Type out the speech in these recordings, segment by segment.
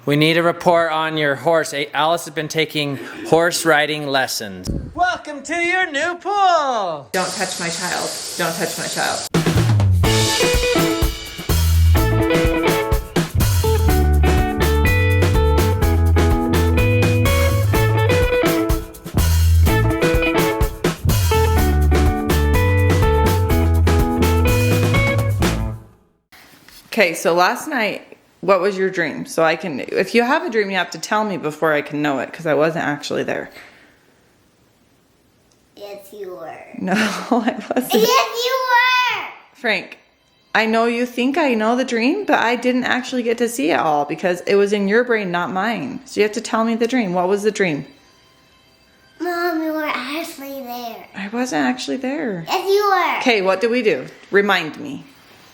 We need a report on your horse. Alice has been taking horse riding lessons. Welcome to your new pool. Don't touch my child. Don't touch my child. Okay, so last night, what was your dream? So I can, if you have a dream, you have to tell me before I can know it, because I wasn't actually there. Yes, you were. No, I wasn't. Yes, you were! Frank, I know you think I know the dream, but I didn't actually get to see it all, because it was in your brain, not mine. So you have to tell me the dream. What was the dream? Mom, you were actually there. I wasn't actually there. Yes, you were. Okay, what did we do? Remind me.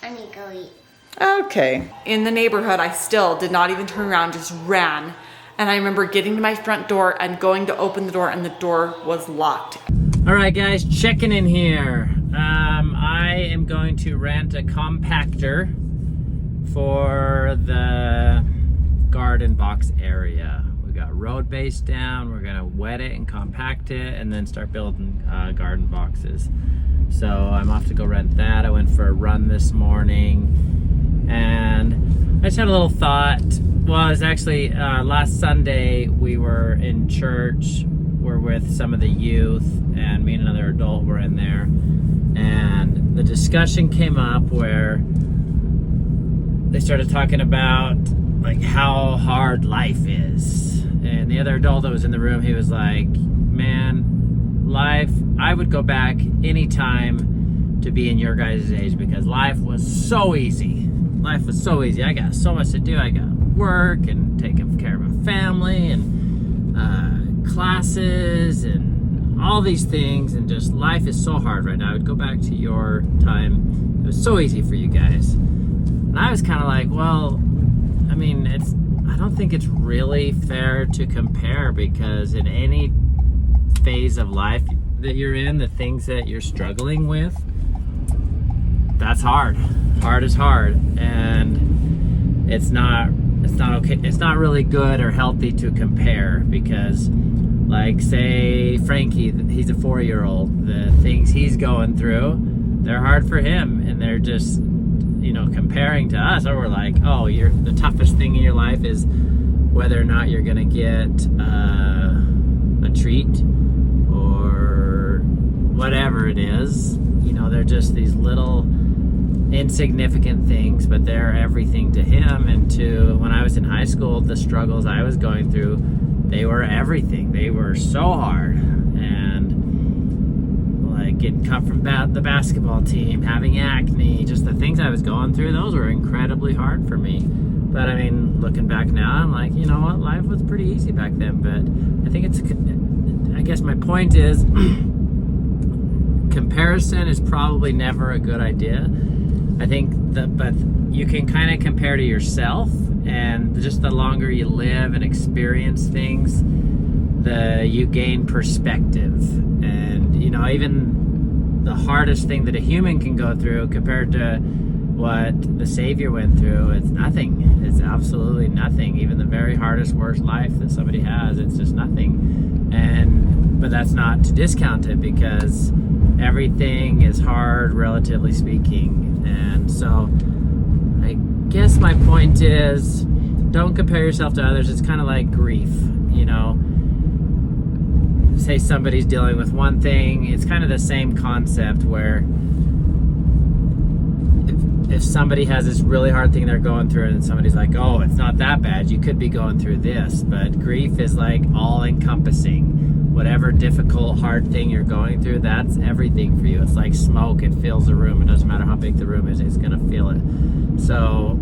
I need to go eat. Okay. In the neighborhood, I still did not even turn around, just ran. And I remember getting to my front door and going to open the door, and the door was locked. All right, guys, checking in here. I am going to rent a compactor for the garden box area. We got road base down. We're gonna wet it and compact it, and then start building garden boxes. So I'm off to go rent that. I went for a run this morning. And I just had a little thought. Well, it was actually last Sunday we were in church. We're with some of the youth, and me and another adult were in there. And the discussion came up where they started talking about like how hard life is. And the other adult that was in the room, he was like, man, life, I would go back anytime to be in your guys' age, because life was so easy. Life was so easy. I got so much to do. I got work and taking care of my family and classes and all these things, and just life is so hard right now. I would go back to your time. It was so easy for you guys. And I was kind of like, well, I mean, I don't think it's really fair to compare, because in any phase of life that you're in, the things that you're struggling with, that's hard. Hard is hard, and it's not okay. It's not really good or healthy to compare, because like say Frankie, he's a 4-year-old, the things he's going through, they're hard for him, and they're just, you know, comparing to us, or we're like, oh, the toughest thing in your life is whether or not you're gonna get a treat or whatever it is. You know, they're just these little insignificant things, but they're everything to him. And to when I was in high school, the struggles I was going through, they were everything. They were so hard. And like getting cut from the basketball team, having acne, just the things I was going through, those were incredibly hard for me. But I mean, looking back now, I'm like, you know what, life was pretty easy back then. But I think I guess my point is comparison is probably never a good idea. I think but you can kind of compare to yourself, and just the longer you live and experience things, you gain perspective. And you know, even the hardest thing that a human can go through compared to what the Savior went through, it's nothing. It's absolutely nothing. Even the very hardest, worst life that somebody has, it's just nothing. But that's not to discount it, because everything is hard, relatively speaking. And so I guess my point is, don't compare yourself to others. It's kind of like grief, you know. Say somebody's dealing with one thing, it's kind of the same concept, where if somebody has this really hard thing they're going through, and somebody's like, oh, it's not that bad, you could be going through this. But grief is like all encompassing. Whatever difficult, hard thing you're going through, that's everything for you. It's like smoke, it fills the room. It doesn't matter how big the room is, it's gonna feel it. So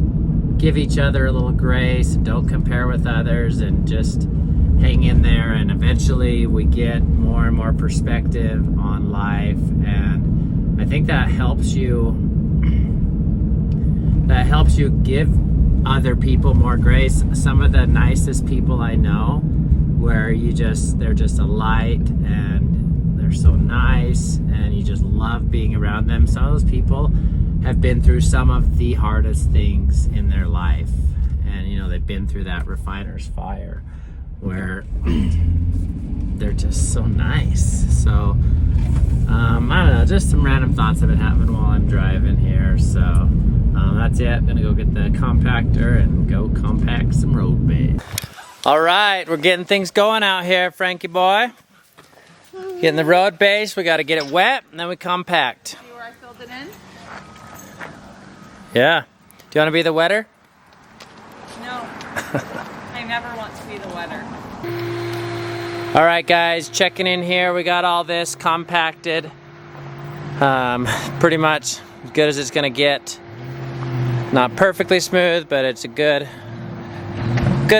give each other a little grace, and don't compare with others, and just hang in there. And eventually we get more and more perspective on life, and I think that helps you give other people more grace. Some of the nicest people I know, where they're just a light, and they're so nice, and you just love being around them. Some of those people have been through some of the hardest things in their life, And you know, they've been through that refiner's fire where they're just so nice. So I don't know, just some random thoughts have been happening while I'm driving here. So that's it. I'm gonna go get the compactor and go compact some road bed. All right, we're getting things going out here, Frankie boy. Getting the road base, we gotta get it wet and then we compact. See where I filled it in? Yeah. Do you wanna be the wetter? No. I never want to be the wetter. All right guys, checking in here. We got all this compacted. Pretty much as good as it's gonna get. Not perfectly smooth, but it's a good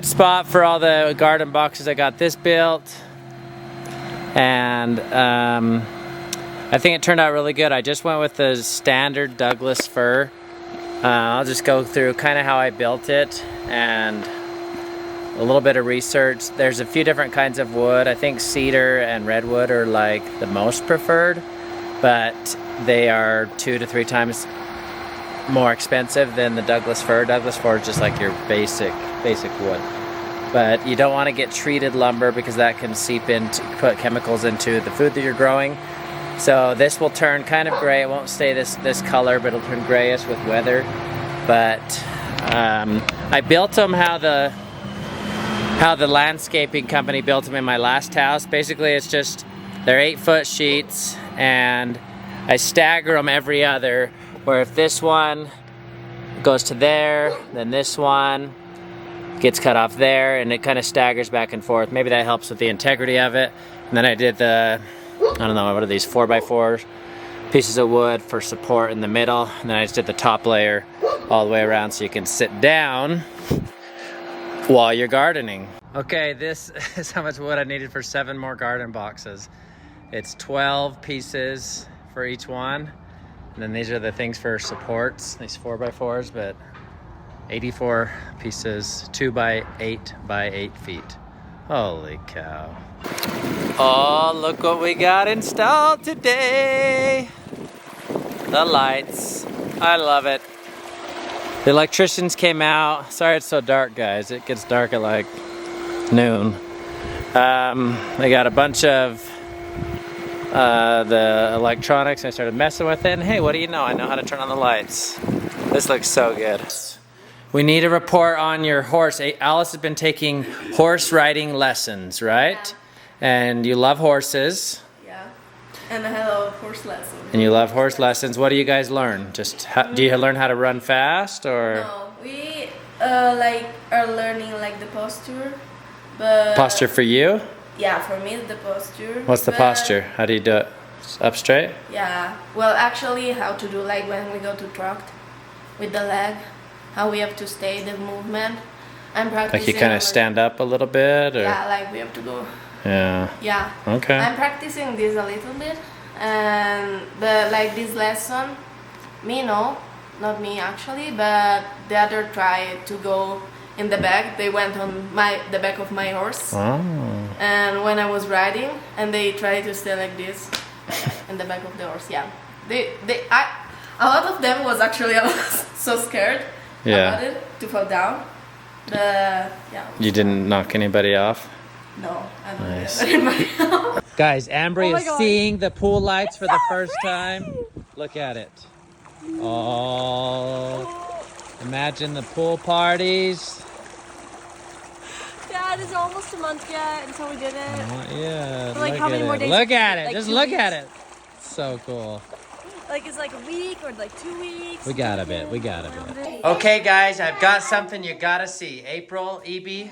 spot for all the garden boxes. I got this built. And I think it turned out really good. I just went with the standard Douglas fir. I'll just go through kind of how I built it and a little bit of research. There's a few different kinds of wood. I think cedar and redwood are like the most preferred, but they are 2 to 3 times more expensive than the Douglas fir. Douglas fir is just like your basic wood. But you don't want to get treated lumber because that can seep into, put chemicals into the food that you're growing. So this will turn kind of gray. It won't stay this color, but it'll turn grayish with weather. But I built them how the landscaping company built them in my last house. Basically, it's just they're 8-foot sheets, and I stagger them every other. Where if this one goes to there, then this one gets cut off there, and it kind of staggers back and forth. Maybe that helps with the integrity of it. And then I did the, I don't know, what are these, 4x4 pieces of wood for support in the middle. And then I just did the top layer all the way around so you can sit down while you're gardening. Okay, this is how much wood I needed for 7 more garden boxes. It's 12 pieces for each one. And then these are the things for supports, these 4x4s, but 84 pieces, 2 by 8 by 8 feet. Holy cow. Oh, look what we got installed today. The lights. I love it. The electricians came out. Sorry it's so dark, guys. It gets dark at like noon. They got a bunch of the electronics. I started messing with it, and hey, what do you know? I know how to turn on the lights. This looks so good. We need a report on your horse. Alice has been taking horse riding lessons, right? Yeah. And you love horses. Yeah, and I had a horse lesson. And you love horse lessons. What do you guys learn? Just do you learn how to run fast, or? No, we like are learning like the posture, but Posture for you? yeah, for me it's the posture. What's the but, posture? How do you do it? Up straight? Yeah, well actually how to do like when we go to trot with the leg, how we have to stay the movement. I'm practicing. Like you kind of stand up a little bit, or? Yeah, like we have to go. Yeah. Yeah. Okay. I'm practicing this a little bit, and like this lesson, not me actually, but the other tried to go in the back. They went on the back of my horse, Oh. and when I was riding, and they tried to stay like this in the back of the horse. Yeah, a lot of them was actually so scared about it to fall down. But yeah. You didn't knock anybody off? No, I don't Nice. get anybody else. Guys, Ambree Oh my is God. seeing the pool lights for the first time. Look at it. Oh, imagine the pool parties. Dad, is it almost a month yet until we did it? Yeah, Like, look how many at more it. days? Look at it. Like Just 2 look weeks? at it. So cool. Like, it's like a week or like 2 weeks? We got a bit. We got a bit. Okay, guys, I've got something you gotta see. April, EB,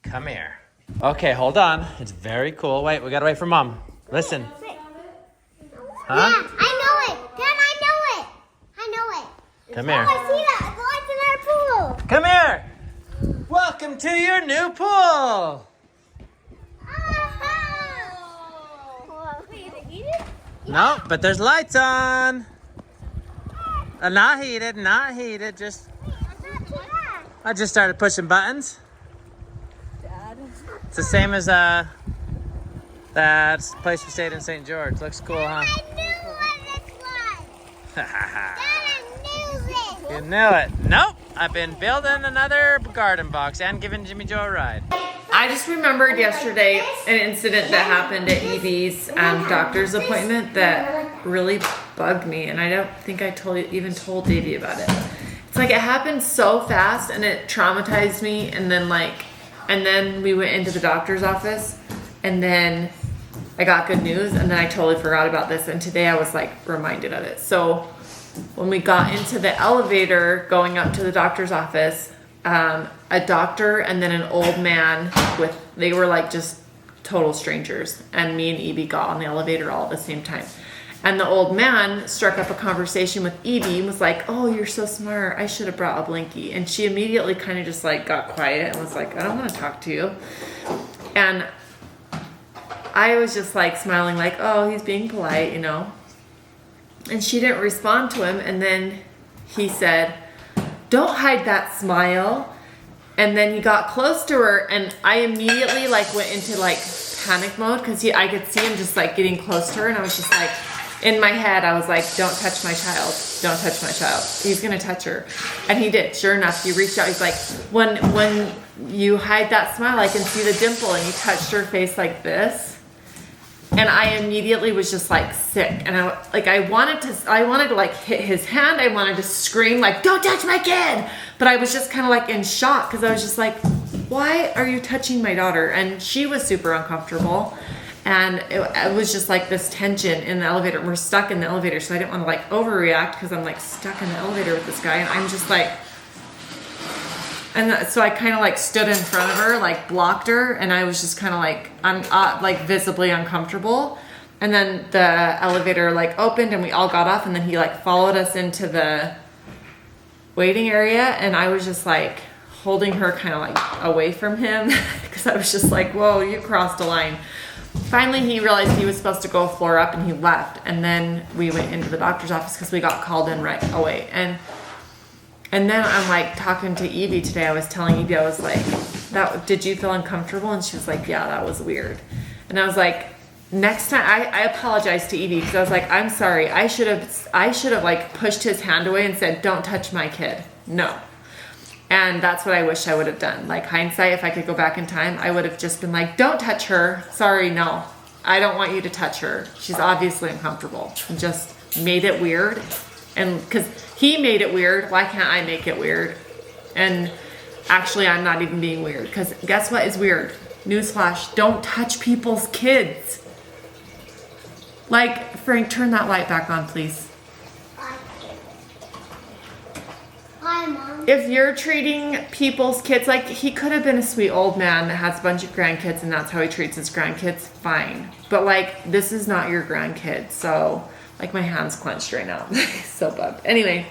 come here. Okay, hold on. It's very cool. Wait, we gotta wait for Mom. Listen. Huh? Yeah, I know it. Dad, I know it. I know it. Come Oh, here. I see that. The lights in our pool. Come here. Welcome to your new pool. Wait, is it heated? No, but there's lights on. Not heated, not heated. Just That's not too bad. I just started pushing buttons. Dad. It's the same as that place we stayed in St. George. Looks cool, huh? I knew what this was. Dad, I knew this. You knew it. Nope. I've been building another garden box and giving Jimmy Joe a ride. I just remembered yesterday an incident that happened at Evie's doctor's appointment that really bugged me, and I don't think I even told Davey about it. It's like it happened so fast and it traumatized me, and then we went into the doctor's office, and then I got good news, and then I totally forgot about this, and today I was like reminded of it. So when we got into the elevator going up to the doctor's office, a doctor and then an old man they were like just total strangers, and me and Evie got on the elevator all at the same time. And the old man struck up a conversation with Evie and was like, "Oh, you're so smart. I should have brought a blankie." And she immediately kind of just like got quiet and was like, "I don't want to talk to you." And I was just like smiling like, "Oh, he's being polite, you know." And she didn't respond to him. And then he said, "Don't hide that smile." And then he got close to her, and I immediately like went into like panic mode because I could see him just like getting close to her, and I was just like, in my head, I was like, "Don't touch my child. Don't touch my child. He's gonna touch her." And he did. Sure enough, he reached out. He's like, when you hide that smile, I can see the dimple. And he touched her face like this. And I immediately was just like sick. And I wanted to like hit his hand. I wanted to scream like, "Don't touch my kid." But I was just kind of like in shock because I was just like, "Why are you touching my daughter?" And she was super uncomfortable. And it was just like this tension in the elevator. We're stuck in the elevator, so I didn't want to like overreact because I'm like stuck in the elevator with this guy, and I'm just like, and so I kind of like stood in front of her, like blocked her, and I was just kind of like like visibly uncomfortable. And then the elevator like opened, and we all got off, and then he like followed us into the waiting area, and I was just like holding her kind of like away from him because I was just like, "Whoa, you crossed a line." Finally, he realized he was supposed to go a floor up, and he left. And then we went into the doctor's office because we got called in right away. And then I'm like talking to Evie today. I was telling Evie, I was like, "Did you feel uncomfortable?" And she was like, "Yeah, that was weird." And I was like, next time, I apologized to Evie because I was like, "I'm sorry. I should have like pushed his hand away and said, 'Don't touch my kid.' No." And that's what I wish I would have done. Like hindsight, if I could go back in time, I would have just been like, "Don't touch her. Sorry, no. I don't want you to touch her. She's obviously uncomfortable." And just made it weird. And because he made it weird, why can't I make it weird? And actually, I'm not even being weird. Because guess what is weird? Newsflash, don't touch people's kids. Like, Frank, turn that light back on, please. Hi, Mom. If you're treating people's kids, like he could have been a sweet old man that has a bunch of grandkids and that's how he treats his grandkids, fine. But like, this is not your grandkid. So like my hand's clenched right now. So bummed. Anyway,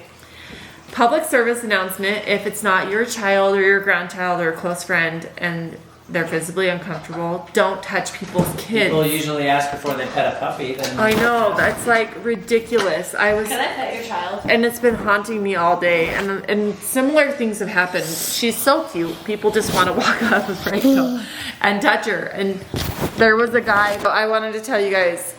public service announcement. If it's not your child or your grandchild or a close friend and they're visibly uncomfortable, don't touch people's kids. People usually ask before they pet a puppy. Then I know, that's like ridiculous. Can I pet your child? And it's been haunting me all day, and similar things have happened. She's so cute. People just want to walk up with Frankie and touch her. And there was a guy, I wanted to tell you guys,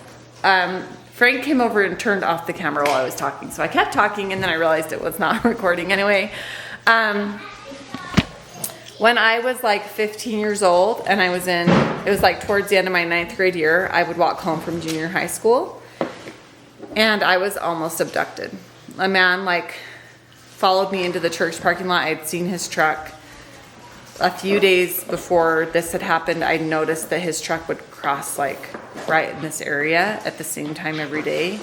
Frank came over and turned off the camera while I was talking. So I kept talking, and then I realized it was not recording anyway. When I was like 15 years old and it was like towards the end of my 9th grade year, I would walk home from junior high school and I was almost abducted. A man like followed me into the church parking lot. I'd seen his truck. A few days before this had happened, I noticed that his truck would cross like right in this area at the same time every day.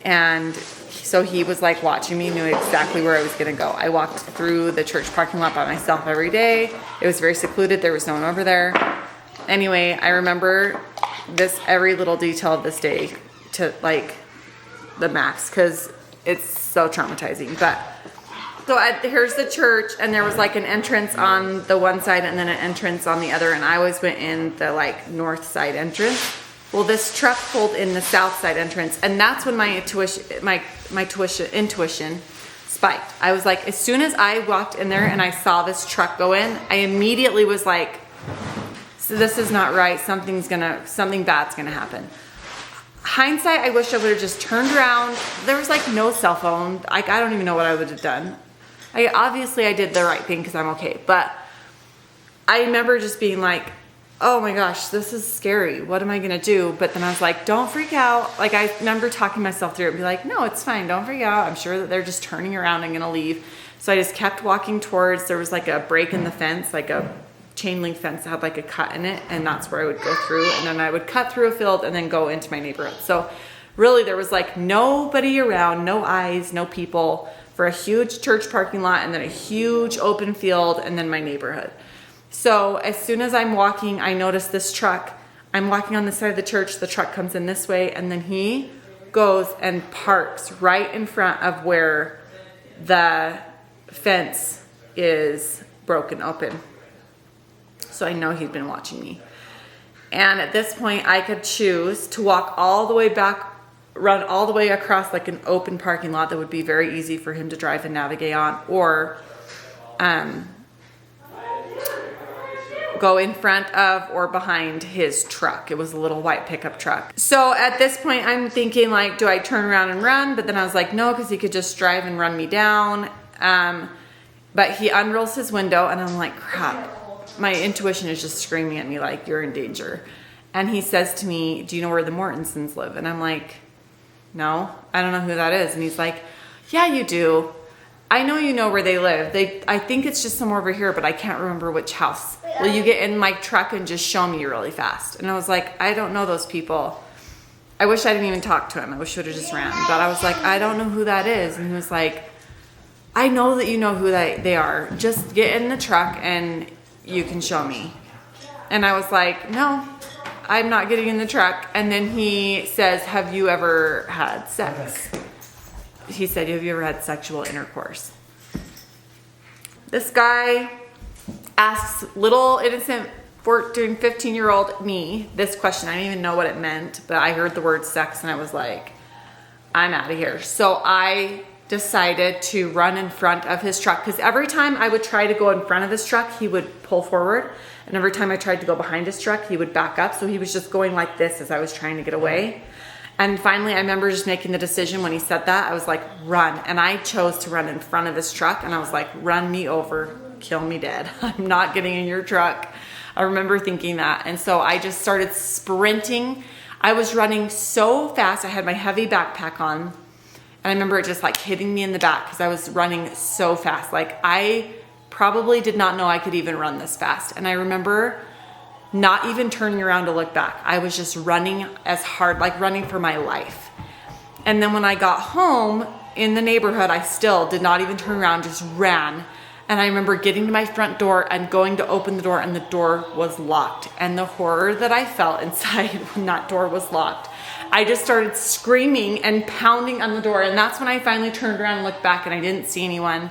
And so he was like watching me, knew exactly where I was gonna go. I walked through the church parking lot by myself every day. It was very secluded, there was no one over there. Anyway, I remember every little detail of this day to like the max because it's so traumatizing. But so here's the church, and there was like an entrance on the one side and then an entrance on the other, and I always went in the like north side entrance. Well, this truck pulled in the south side entrance, and that's when my intuition spiked. I was like, as soon as I walked in there and I saw this truck go in, I immediately was like, so this is not right. Something bad's gonna happen. Hindsight, I wish I would have just turned around. There was like no cell phone. I don't even know what I would have done. Obviously I did the right thing because I'm okay, but I remember just being like, oh my gosh, this is scary. What am I gonna do? But then I was like, don't freak out. Like, I remember talking myself through it and be like, no, it's fine. Don't freak out. I'm sure that they're just turning around and gonna leave. So I just kept walking towards, there was like a break in the fence, like a chain link fence that had like a cut in it. And that's where I would go through. And then I would cut through a field and then go into my neighborhood. So really there was like nobody around, no eyes, no people, for a huge church parking lot and then a huge open field and then my neighborhood. So as soon as I'm walking, I notice this truck. I'm walking on the side of the church, the truck comes in this way, and then he goes and parks right in front of where the fence is broken open. So I know he'd been watching me. And at this point, I could choose to walk all the way back, run all the way across like an open parking lot that would be very easy for him to drive and navigate on, or go in front of or behind his truck. It was a little white pickup truck. So at this point I'm thinking like, do I turn around and run? But then I was like, no, because he could just drive and run me down. But he unrolls his window and I'm like, crap. My intuition is just screaming at me like, you're in danger. And he says to me, do you know where the Mortensons live? And I'm like, no, I don't know who that is. And he's like, yeah, you do. I know you know where they live. I think it's just somewhere over here, but I can't remember which house. Will you get in my truck and just show me really fast? And I was like, I don't know those people. I wish I didn't even talk to him. I wish I would have just ran. But I was like, I don't know who that is. And he was like, I know that you know who they are. Just get in the truck and you can show me. And I was like, no, I'm not getting in the truck. And then he says, have you ever had sex? He said, have you ever had sexual intercourse? This guy asks little innocent 14, 15-year-old me this question. I didn't even know what it meant, but I heard the word sex and I was like, I'm out of here. So I decided to run in front of his truck, because every time I would try to go in front of his truck, he would pull forward. And every time I tried to go behind his truck, he would back up. So he was just going like this as I was trying to get away. And finally, I remember just making the decision when he said that, I was like, run. And I chose to run in front of his truck. And I was like, run me over, kill me dead. I'm not getting in your truck. I remember thinking that. And so I just started sprinting. I was running so fast. I had my heavy backpack on. And I remember it just like hitting me in the back because I was running so fast. Like, I probably did not know I could even run this fast. And I remember not even turning around to look back. I was just running as hard, like running for my life. And then when I got home in the neighborhood, I still did not even turn around, just ran. And I remember getting to my front door and going to open the door, and the door was locked. And the horror that I felt inside when that door was locked, I just started screaming and pounding on the door. And that's when I finally turned around and looked back and I didn't see anyone.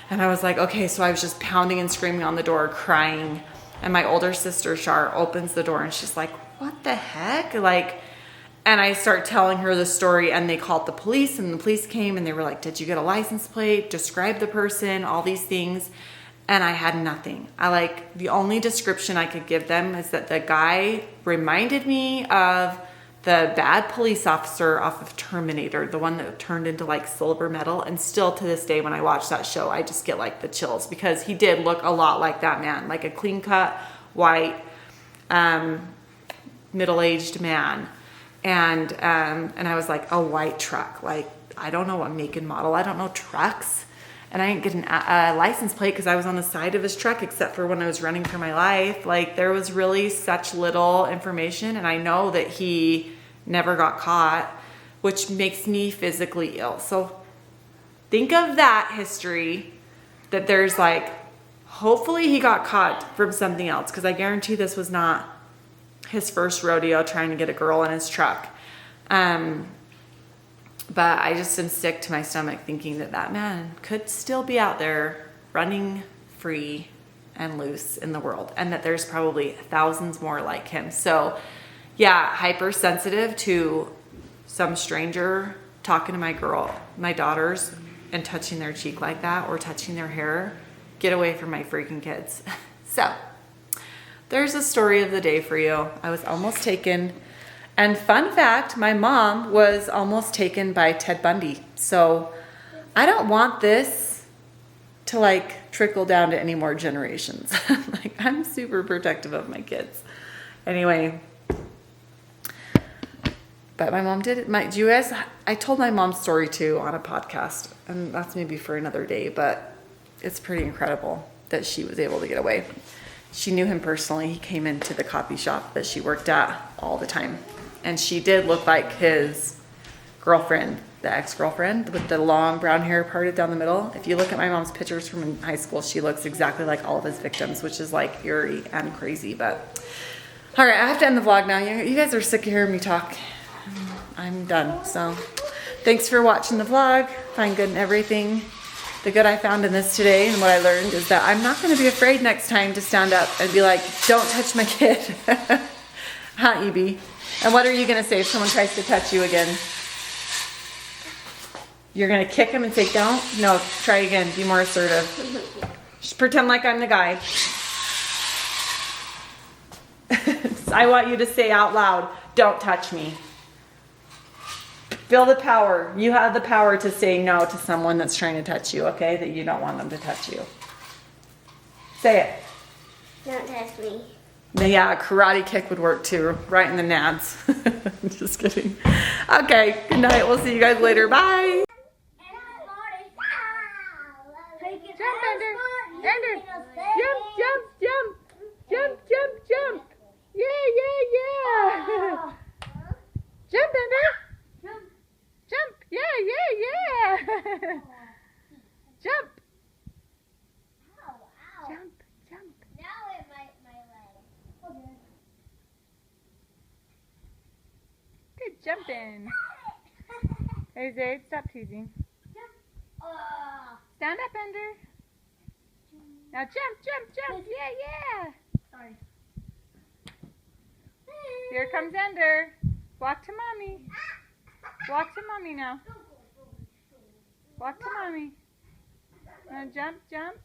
And I was like, okay, so I was just pounding and screaming on the door, crying. And my older sister, Char, opens the door and she's like, what the heck? Like, and I start telling her the story, and they called the police, and the police came and they were like, did you get a license plate? Describe the person, all these things. And I had nothing. The only description I could give them is that the guy reminded me of the bad police officer off of Terminator, the one that turned into like silver metal. And still to this day, when I watch that show, I just get like the chills, because he did look a lot like that man, like a clean cut, white, middle-aged man. And I was like, a white truck. Like, I don't know what make and model. I don't know trucks. And I didn't get a license plate because I was on the side of his truck, except for when I was running for my life. Like, there was really such little information. And I know that he never got caught, which makes me physically ill. So think of that history, that there's like, hopefully he got caught from something else, because I guarantee this was not his first rodeo trying to get a girl in his truck. But I just am sick to my stomach thinking that that man could still be out there running free and loose in the world, and that there's probably thousands more like him. So yeah, hypersensitive to some stranger talking to my daughters and touching their cheek like that, or touching their hair. Get away from my freaking kids. So there's a story of the day for you. I was almost taken. And fun fact, my mom was almost taken by Ted Bundy. So I don't want this to like trickle down to any more generations. Like, I'm super protective of my kids. Anyway, but my mom did it. Do you guys, I told my mom's story too on a podcast, and that's maybe for another day, but it's pretty incredible that she was able to get away. She knew him personally. He came into the coffee shop that she worked at all the time. And she did look like his girlfriend, the ex-girlfriend with the long brown hair parted down the middle. If you look at my mom's pictures from in high school, she looks exactly like all of his victims, which is like eerie and crazy. But all right, I have to end the vlog now. You guys are sick of hearing me talk. I'm done. So thanks for watching the vlog. Find good in everything. The good I found in this today and what I learned is that I'm not going to be afraid next time to stand up and be like, don't touch my kid. Huh, Evie? And what are you going to say if someone tries to touch you again? You're going to kick him and say, don't? No, try again. Be more assertive. Just pretend like I'm the guy. I want you to say out loud, don't touch me. Feel the power. You have the power to say no to someone that's trying to touch you, okay? That you don't want them to touch you. Say it. Don't touch me. Yeah, a karate kick would work too. Right in the nads. Just kidding. Okay, good night. We'll see you guys later. Bye. Jump, Ender. Ender. Jump, jump, jump. Jump, jump, jump. Yeah. Jump, Ender. Jump. Yeah. Jump. Jump. Now it might my leg. Good jumping. Hey, Zade, stop teasing. Stand up, Ender. Now jump. Yeah. Sorry. Here comes Ender. Walk to mommy. Walk to mommy now. Walk to mommy. Now jump.